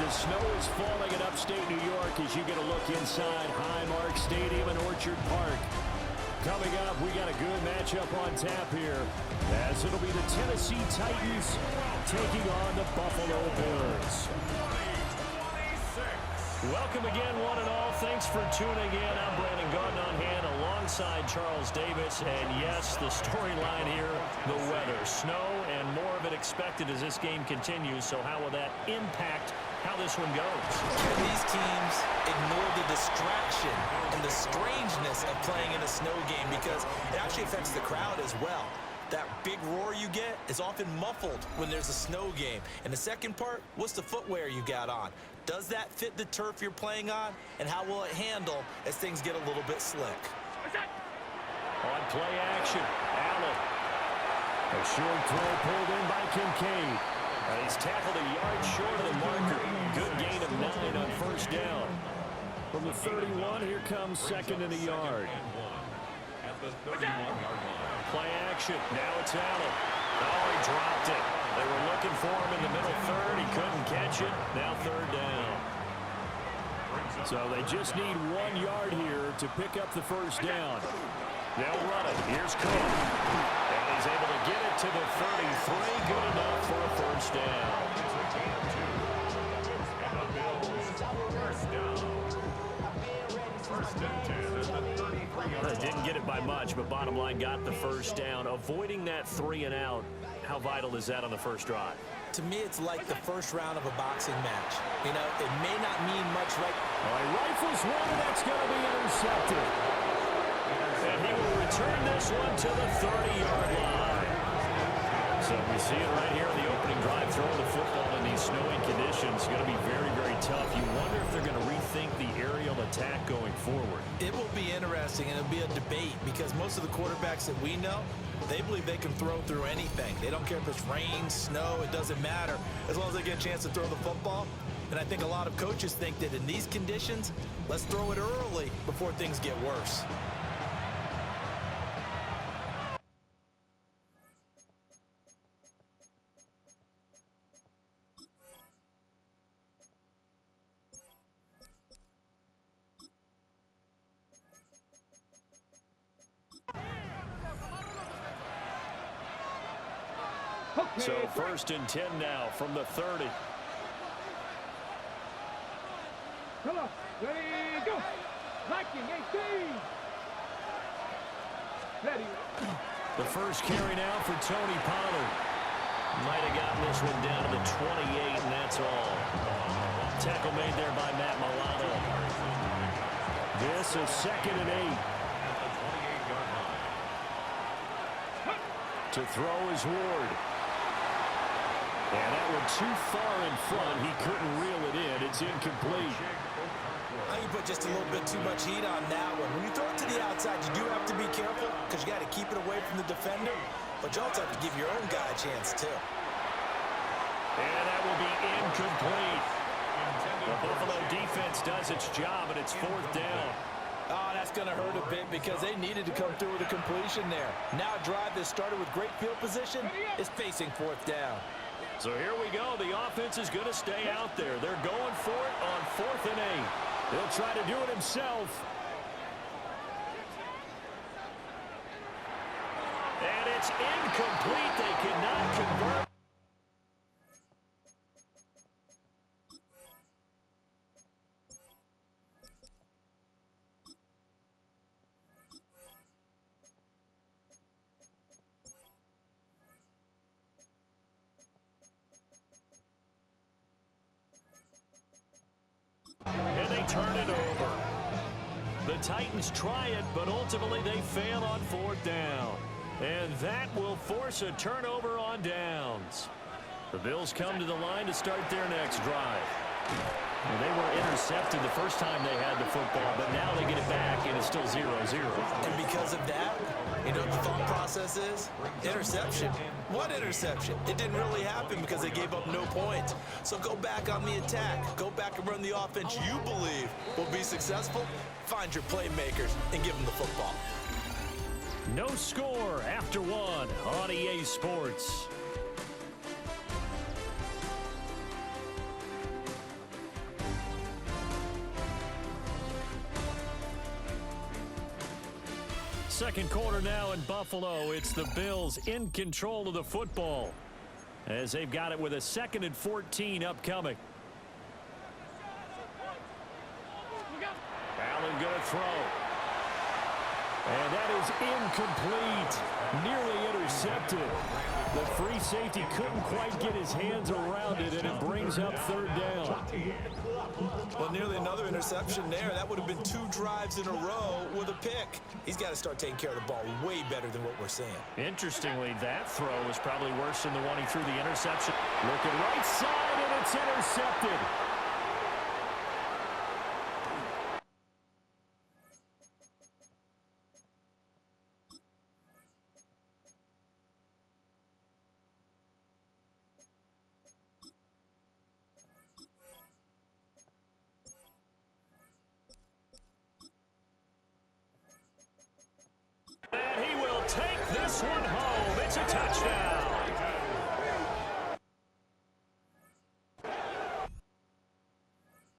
The snow is falling in upstate New York as you get a look inside Highmark Stadium in Orchard Park. Coming up, we got a good matchup on tap here, as it'll be the Tennessee Titans taking on the Buffalo Bills. Welcome again, one and all. Thanks for tuning in. I'm Brandon Gaudin on hand alongside Charles Davis. And yes, the storyline here, the weather. Snow and more of it expected as this game continues. So how will that impact how this one goes? Can these teams ignore the distraction and the strangeness of playing in a snow game, because it actually affects the crowd as well. That big roar you get is often muffled when there's a snow game. And the second part, what's the footwear you got on? Does that fit the turf you're playing on? And how will it handle as things get a little bit slick? On play action, Allen. A short throw pulled in by Kincaid. And he's tackled a yard short of the marker. Good gain of 9 on first down. From the 31, here comes second and a yard. Play action. Now it's Allen. Oh, he dropped it. They were looking for him in the middle third. He couldn't catch it. Now third down. So they just need 1 yard here to pick up the first down. They'll run it. Here's Cook. And he's able to get it to the 33. Good enough for a first down. Didn't get it by much, but bottom line, got the first down. Avoiding that 3 and out, how vital is that on the first drive? To me, it's like the first round of a boxing match. You know, it may not mean much right. All right, rifles one, that's going to be intercepted. And he will return this one to the 30-yard line. So we see it right here in the opening drive, throwing the football in these snowing conditions. It's going to be very, very tough. You wonder if they're going to rethink the aerial attack going forward. It will be interesting, and it'll be a debate, because most of the quarterbacks that we know, they believe they can throw through anything. They don't care if it's rain, snow, it doesn't matter, as long as they get a chance to throw the football. And I think a lot of coaches think that in these conditions, let's throw it early before things get worse. So first and 10 now from the 30. Come on, ready, go. Liking 18. Ready. The first carry now for Tony Pollard. Might have gotten this one down to the 28, and that's all. Tackle made there by Matt Milano. This is second and 8. To throw is Ward. And that one too far in front. He couldn't reel it in. It's incomplete. I think you put just a little bit too much heat on that one. When you throw it to the outside, you do have to be careful, because you got to keep it away from the defender. But you also have to give your own guy a chance, too. And that will be incomplete. The Buffalo defense does its job, and it's fourth down. Oh, that's going to hurt a bit, because they needed to come through with a completion there. Now a drive that started with great field position is facing fourth down. So here we go. The offense is going to stay out there. They're going for it on 4th and 8. He'll try to do it himself. And it's incomplete. They cannot convert. And they turn it over. The Titans try it, but ultimately they fail on 4th down. And that will force a turnover on downs. The Bills come to the line to start their next drive. And they were intercepted the first time they had the football, but now they get it back, and it's still 0-0. And because of that, you know what the thought process is? Interception. What interception? It didn't really happen because they gave up no points. So go back on the attack. Go back and run the offense you believe will be successful. Find your playmakers and give them the football. No score after 1 on EA Sports. second quarter now in Buffalo. It's the Bills in control of the football as they've got it with a 2nd and 14 upcoming. Allen going to throw. And that is incomplete. Nearly intercepted. The free safety couldn't quite get his hands around it, and it brings up 3rd down. Well, nearly another interception there. That would have been 2 drives in a row with a pick. He's got to start taking care of the ball way better than what we're seeing. Interestingly, that throw was probably worse than the one he threw the interception. Looking right side, and it's intercepted. And he will take this one home. It's a touchdown.